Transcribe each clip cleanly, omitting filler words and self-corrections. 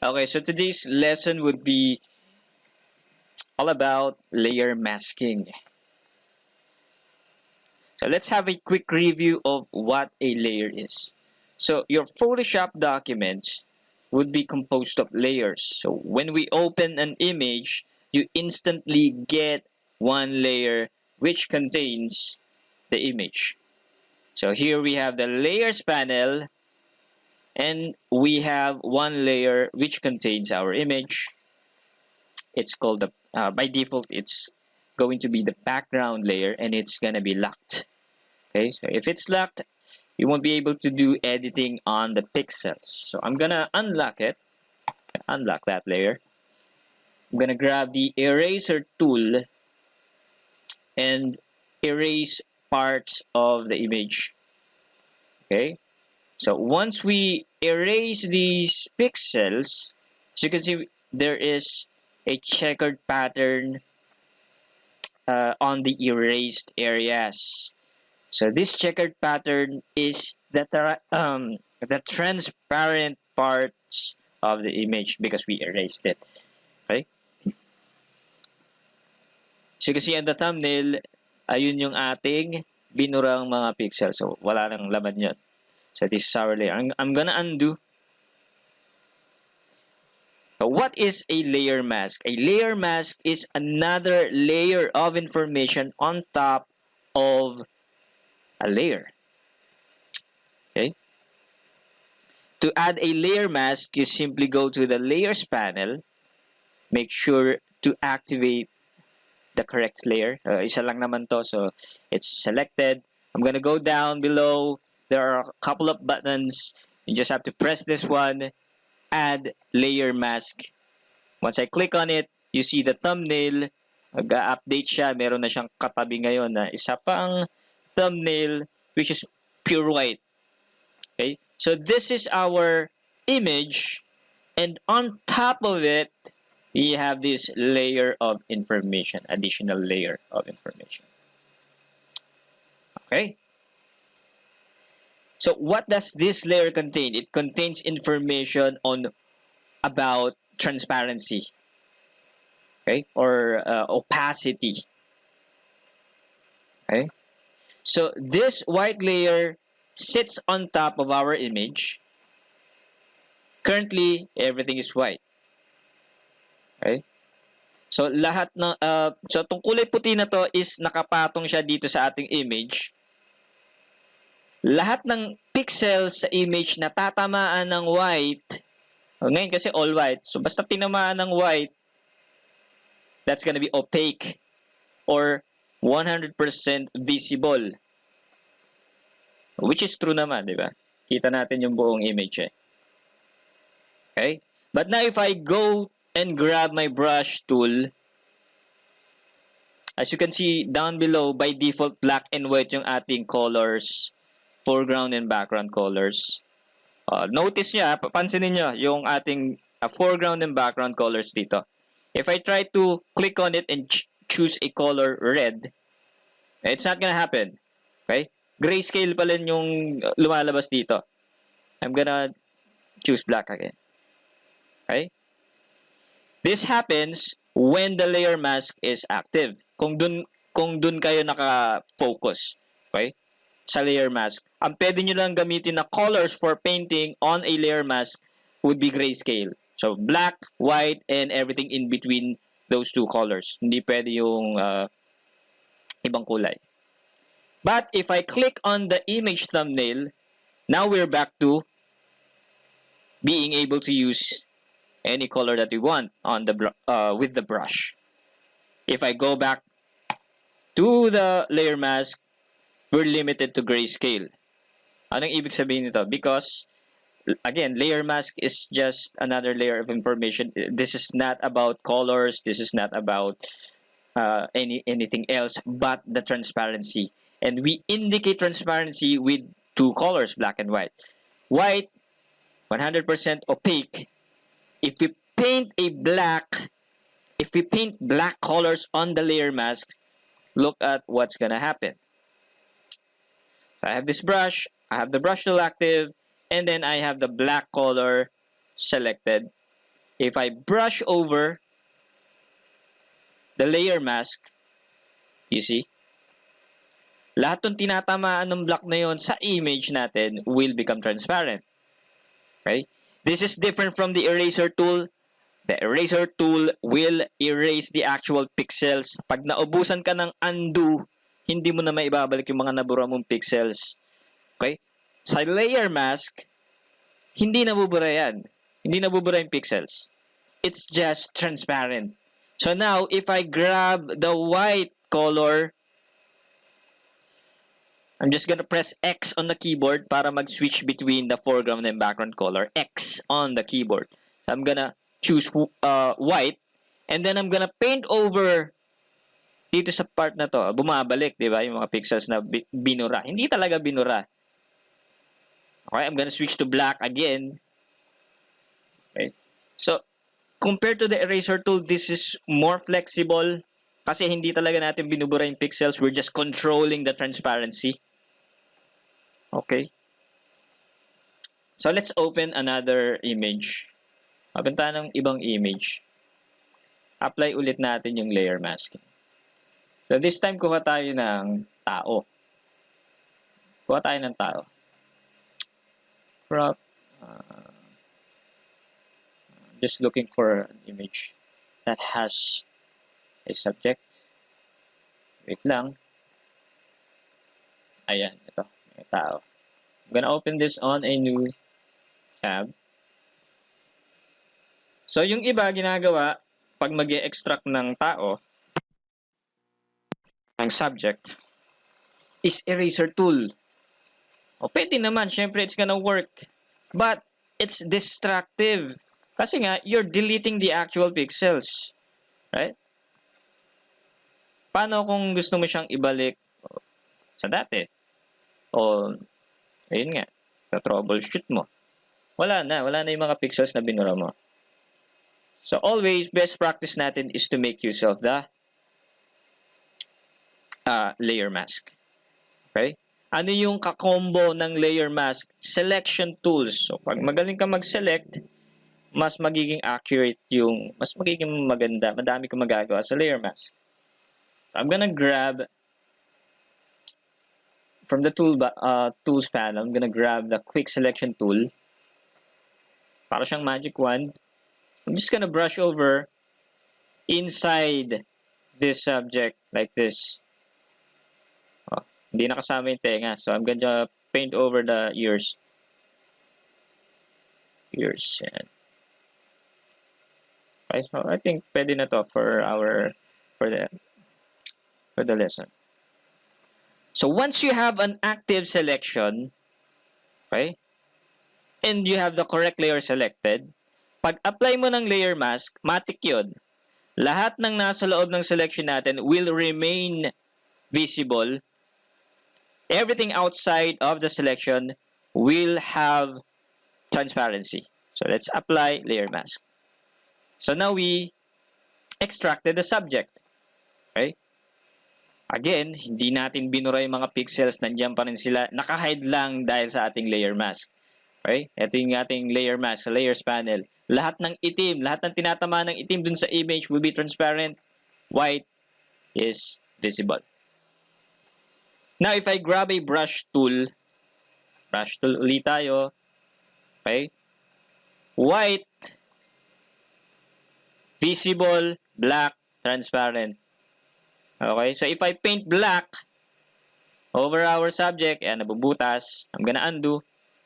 Okay, so today's lesson would be all about layer masking. So let's have a quick review of what a layer is. So your Photoshop documents would be composed of layers. So when we open an image, you instantly get one layer which contains the image. So here we have the layers panel, and we have one layer which contains our image. It's called the by default it's going to be the background layer, and it's gonna be locked. Okay, so if it's locked, you won't be able to do editing on the pixels. So I'm gonna unlock it, unlock that layer. I'm gonna grab the eraser tool and erase parts of the image. Okay, so once we erase these pixels, as you can see, there is a checkered pattern on the erased areas. So this checkered pattern is the transparent parts of the image because we erased it. Okay? So you can see on the thumbnail, ayun yung ating binurang mga pixels. So wala nang laman yun. So this is our layer. I'm gonna undo. So what is a layer mask? A layer mask is another layer of information on top of a layer. Okay? To add a layer mask, you simply go to the layers panel, make sure to activate the correct layer. Isa lang naman to, so it's selected. I'm gonna go down below. There are a couple of buttons. You just have to press this one, add layer mask. Once I click on it, you see the thumbnail. Mag-update siya. Meron na siyang katabi ngayon na isa pang thumbnail which is pure white. Okay? So this is our image, and on top of it, we have this layer of information, additional layer of information. Okay? So what does this layer contain? It contains information about transparency, okay, or opacity. Okay? So this white layer sits on top of our image. Currently, everything is white. Okay? So lahat ng so tong kulay puti na to is nakapatong siya dito sa ating image. Lahat ng pixels sa image na tatamaan ng white, ngayon kasi all white, so basta tinamaan ng white, that's gonna be opaque or 100% visible. Which is true naman, di ba? Kita natin yung buong image eh. Okay? But now if I go and grab my brush tool, as you can see down below, by default, black and white yung ating colors, foreground and background colors. Notice nyo, pansinin nyo yung ating foreground and background colors dito. If I try to click on it and choose a color red, it's not gonna happen. Okay? Grayscale pa rin yung lumalabas dito. I'm gonna choose black again. Okay? This happens when the layer mask is active. Kung dun kayo naka-focus. Okay? Sa layer mask. Ang pwede nyo lang gamitin na colors for painting on a layer mask would be grayscale. So, black, white, and everything in between those two colors. Hindi pwede yung ibang kulay. But if I click on the image thumbnail, now we're back to being able to use any color that we want on the with the brush. If I go back to the layer mask, we're limited to grayscale. Anong ibig sabihin nito? Because, again, layer mask is just another layer of information. This is not about colors. This is not about anything else but the transparency. And we indicate transparency with two colors, black and white. White, 100% opaque. If we paint black colors on the layer mask, look at what's gonna happen. I have this brush, I have the brush tool active, and then I have the black color selected. if I brush over the layer mask, you see, lahat ng tinatamaan ng block na yon sa image natin will become transparent. Okay? This is different from the eraser tool. The eraser tool will erase the actual pixels. Pag naubusan ka ng undo, hindi mo na maibabalik yung mga nabura mong pixels. Okay? Sa layer mask, hindi nabubura yan. Hindi nabubura yung pixels. It's just transparent. So now, if I grab the white color, I'm just gonna press X on the keyboard para mag-switch between the foreground and background color. X on the keyboard. So I'm gonna choose white, and then I'm gonna paint over dito sa part na to. Bumabalik, di ba? Yung mga pixels na binura. Hindi talaga binura. Okay, I'm gonna switch to black again. Okay. So, compared to the eraser tool, this is more flexible kasi hindi talaga natin binubura yung pixels. We're just controlling the transparency. Okay. So, let's open another image. Open tayo ng ibang image. Apply ulit natin yung layer masking. So, this time, kuha tayo ng tao. Kuha tayo ng tao. Crop. Just looking for an image that has a subject. Wait lang. Ayan, ito. May tao. I'm gonna open this on a new tab. So, yung iba ginagawa, pag mag-e-extract ng tao, ng subject, is eraser tool. O, pwede naman. Syempre, it's gonna work. But, it's destructive. Kasi nga, you're deleting the actual pixels. Right? Paano kung gusto mo siyang ibalik sa dati? O, ayun nga, sa troubleshoot mo. Wala na yung mga pixels na binura mo. So, always, best practice natin is to make use of the layer mask. Okay? Ano yung kakombo ng layer mask? Selection tools. So, pag magaling ka mag-select, mas magiging accurate yung, mas magiging maganda, madami kang magagawa sa layer mask. So, I'm gonna grab, from the tools panel, I'm gonna grab the quick selection tool. Para siyang magic wand. I'm just gonna brush over inside this subject like this. Oh, hindi nakasama yung tenga. So, I'm gonna paint over the ears. Ears. Yan. Okay, so I think pwede na to for the lesson. So once you have an active selection, okay, and you have the correct layer selected, pag apply mo ng layer mask, matik yun. Lahat ng nasa loob ng selection natin will remain visible. Everything outside of the selection will have transparency. So let's apply layer mask. So now we extracted the subject. Okay? Again, hindi natin binura yung mga pixels. Nandiyan pa rin sila. Naka-hide lang dahil sa ating layer mask. Okay? Ito yung ating layer mask, sa layers panel. Lahat ng itim, lahat ng tinatama ng itim dun sa image will be transparent. White is visible. Now, if I grab a brush tool ulit tayo. Okay? White, visible, black, transparent. Okay, so if I paint black over our subject, ayan, nabubutas, I'm gonna undo.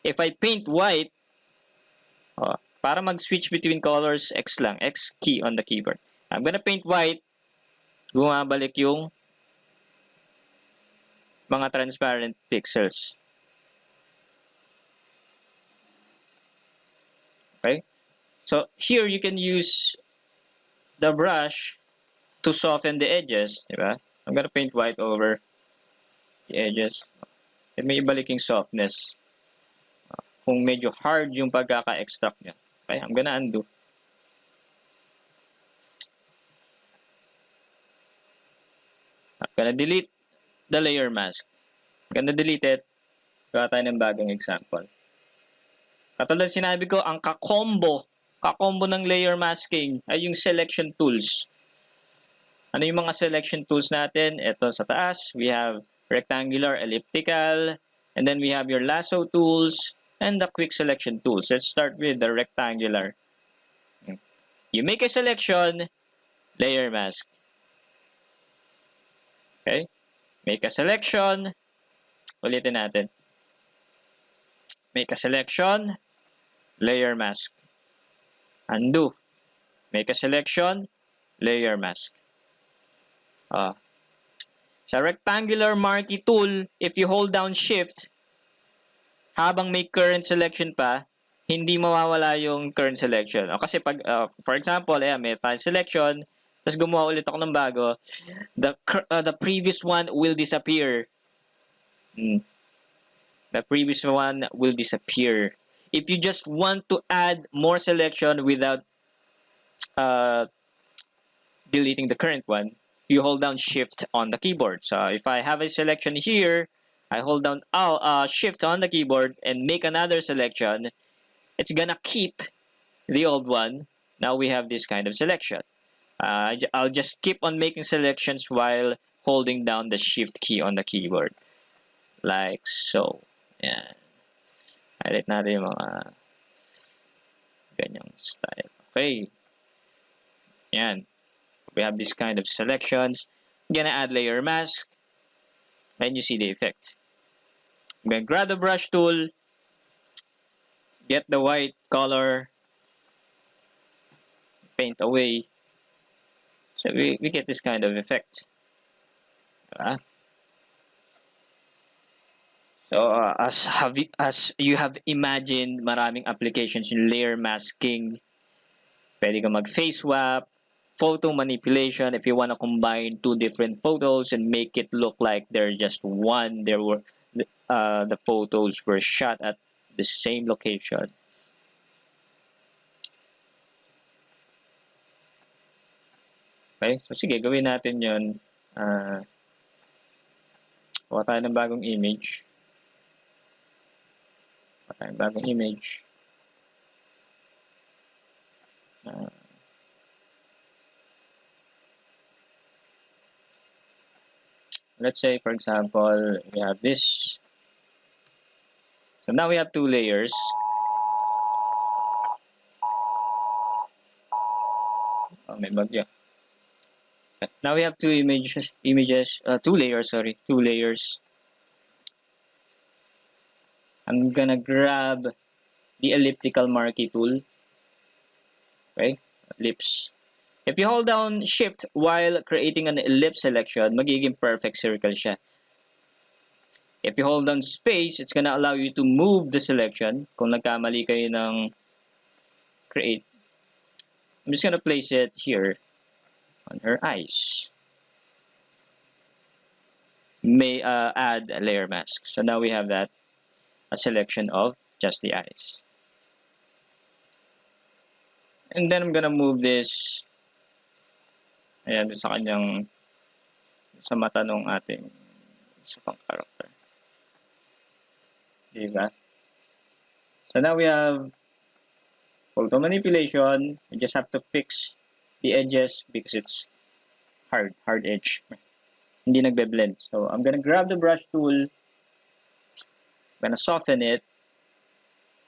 If I paint white, para mag-switch between colors, X lang, X key on the keyboard. I'm gonna paint white, bumabalik yung mga transparent pixels. Okay, so here you can use the brush to soften the edges, di ba? I'm gonna paint white over the edges. At may ibalik yung softness. Kung medyo hard yung pagkaka-extract niya. Okay, I'm gonna undo. I'm gonna delete the layer mask. I'm gonna delete it. Gawa tayo ng bagong example. Katulad sinabi ko, ang kakombo kakombo ng layer masking ay yung selection tools. Ano yung mga selection tools natin? Ito sa taas, we have rectangular, elliptical, and then we have your lasso tools, and the quick selection tools. Let's start with the rectangular. You make a selection, layer mask. Okay? Make a selection. Ulitin natin. Make a selection, layer mask. Undo. Make a selection, layer mask. Sa rectangular marquee tool, if you hold down shift, habang may current selection pa, hindi mawawala yung current selection. Kasi pag, for example, may tile selection, tapos gumawa ulit ako ng bago, the previous one will disappear. The previous one will disappear. If you just want to add more selection without deleting the current one, you hold down shift on the keyboard. So if I have a selection here, I hold down shift on the keyboard and make another selection, it's gonna keep the old one. Now we have this kind of selection. I'll just keep on making selections while holding down the shift key on the keyboard. Like so. Yan. Highlight natin yung mga ganyang style. Okay. Yan. We have this kind of selections. I'm gonna add layer mask. And you see the effect. I'm gonna grab the brush tool. Get the white color. Paint away. So we get this kind of effect. So as you have imagined, maraming applications yung layer masking. Pwede ka mag-face swap, photo manipulation if you want to combine two different photos and make it look like they're just one. The photos were shot at the same location. Okay, so sige, gawin natin yun. Kuha tayo ng bagong image. Let's say, for example, we have this. So now we have two layers. Oh, may bagyo. Now we have two layers. I'm gonna grab the elliptical marquee tool. Okay, ellipse. If you hold down shift while creating an ellipse selection, magiging perfect circle siya. If you hold down space, it's gonna allow you to move the selection. Kung nagkamali kayo ng create, I'm just gonna place it here on her eyes. May add a layer mask. So now we have that, a selection of just the eyes. And then I'm gonna move this, ayan, sa kanyang, sa mata nung ating isa pang character. Diba? So now we have photo manipulation. You just have to fix the edges because it's hard edge. Hindi nagbe-blend. So I'm gonna grab the brush tool. I'm gonna soften it.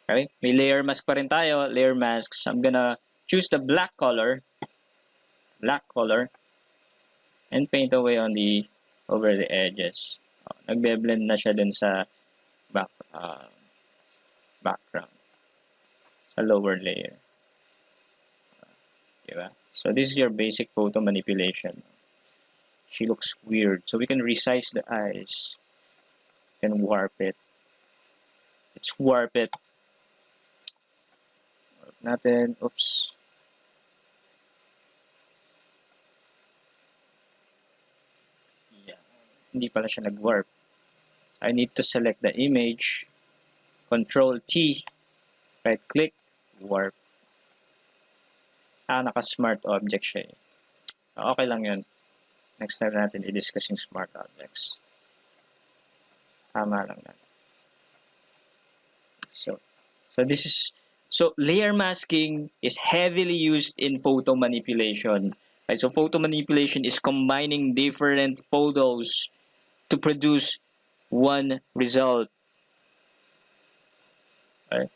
Okay? May layer mask pa rin tayo. Layer masks. I'm gonna choose the black color, and paint away on over the edges. Nagbe-blend na siya dun sa background, sa lower layer. Diba? So this is your basic photo manipulation. She looks weird, so we can resize the eyes and warp it. Let's warp it. Warp natin. Oops. Hindi pala siya nag-warp. I need to select the image, Control T, right click, warp. Naka-smart object siya. Okay lang yun. Next time natin i-discuss yung smart objects. Tama lang yan. So this is So layer masking is heavily used in photo manipulation. Right? So photo manipulation is combining different photos to produce one result. Right?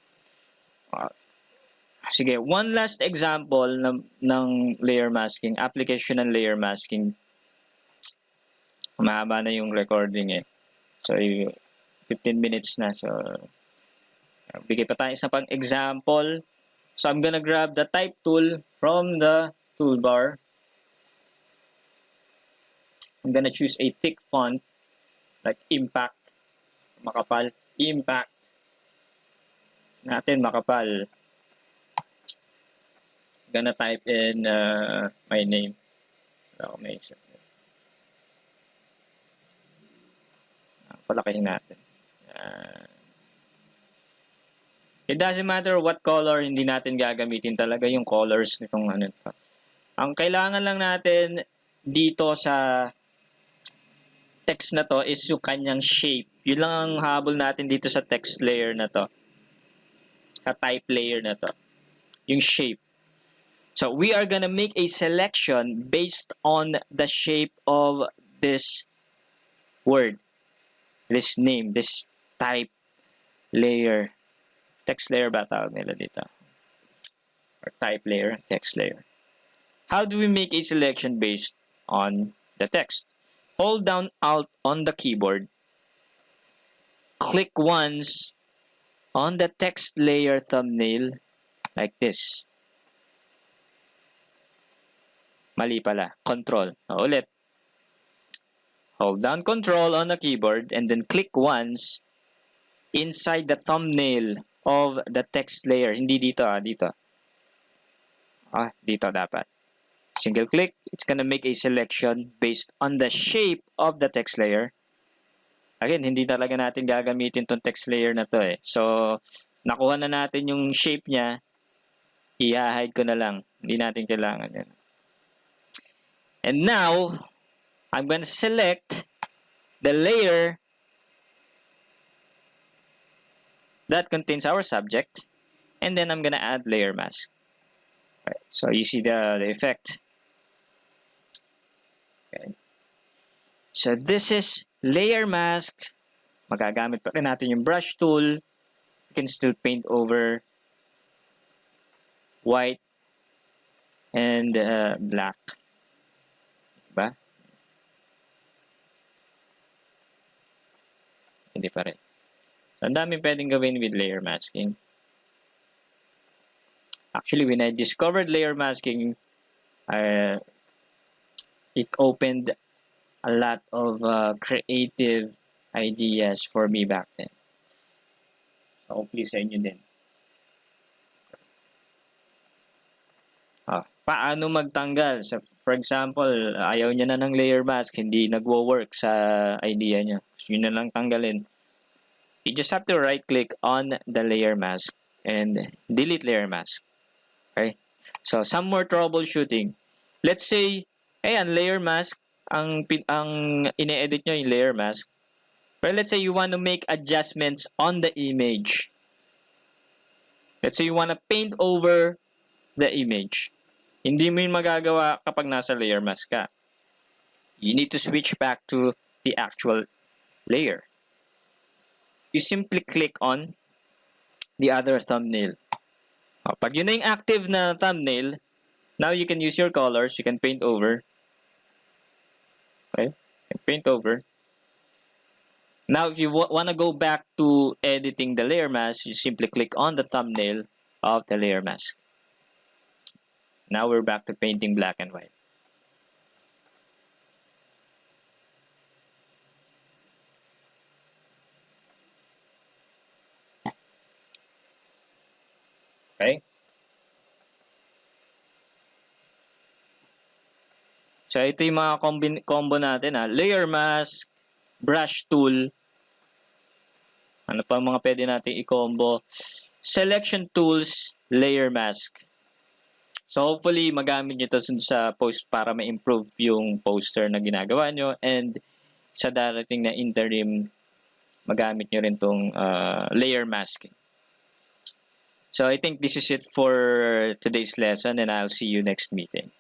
Sige, one last example ng layer masking, application ng layer masking. Mahaba na yung recording eh. So, 15 minutes na. So, bigay pa tayo sa pang example. So, I'm gonna grab the type tool from the toolbar. I'm gonna choose a thick font like impact. Makapal. Impact. Natin makapal. Gonna type in my name. Palakihin natin. It doesn't matter what color, hindi natin gagamitin talaga yung colors nitong ano. Ang kailangan lang natin dito sa text na to is yung kanyang shape. Yun lang ang habol natin dito sa text layer na to. Sa type layer na to. Yung shape. So we are gonna make a selection based on the shape of this word. This name, this type layer. Text layer ba tawag nila dito? Or type layer, text layer. How do we make a selection based on the text? Hold down Alt on the keyboard. Click once on the text layer thumbnail like this. Mali pala. Control. Ulit. Hold down Control on the keyboard and then click once inside the thumbnail of the text layer. Hindi dito dito. Dito dapat. Single click, it's gonna make a selection based on the shape of the text layer. Again, hindi talaga natin gagamitin tong text layer na to eh. So, nakuha na natin yung shape niya, i-hide ko na lang. Hindi natin kailangan yan. And now, I'm gonna select the layer that contains our subject, and then I'm gonna add layer mask. Right. So you see the effect. Okay. So this is layer mask. Magagamit pa rin natin yung brush tool. You can still paint over white and black. Diba? Hindi pa rin. So, ang daming pwedeng gawin with layer masking. Actually, when I discovered layer masking, it opened a lot of creative ideas for me back then. So, hopefully sa inyo din. Paano magtanggal? So, for example, ayaw niya na ng layer mask, hindi nagwo-work sa idea niya. So, yun na lang tanggalin. You just have to right-click on the layer mask and delete layer mask. Okay? So, some more troubleshooting. Let's say, ayan, layer mask, ang ine-edit nyo yung layer mask. But let's say you want to make adjustments on the image. Let's say you want to paint over the image. Hindi mo yun magagawa kapag nasa layer mask ka. You need to switch back to the actual layer. You simply click on the other thumbnail. Pag yun na yung active na thumbnail, now you can use your colors. You can paint over. Okay? Paint over. Now, if you want to go back to editing the layer mask, you simply click on the thumbnail of the layer mask. Now we're back to painting black and white. Okay? So, ito yung mga combo natin. Layer mask, brush tool. Ano pa mga pwede natin i-combo? Selection tools, layer mask. So, hopefully, magamit nyo ito sa post para ma-improve yung poster na ginagawa nyo. And sa darating na interim, magamit nyo rin itong layer masking. So I think this is it for today's lesson, and I'll see you next meeting.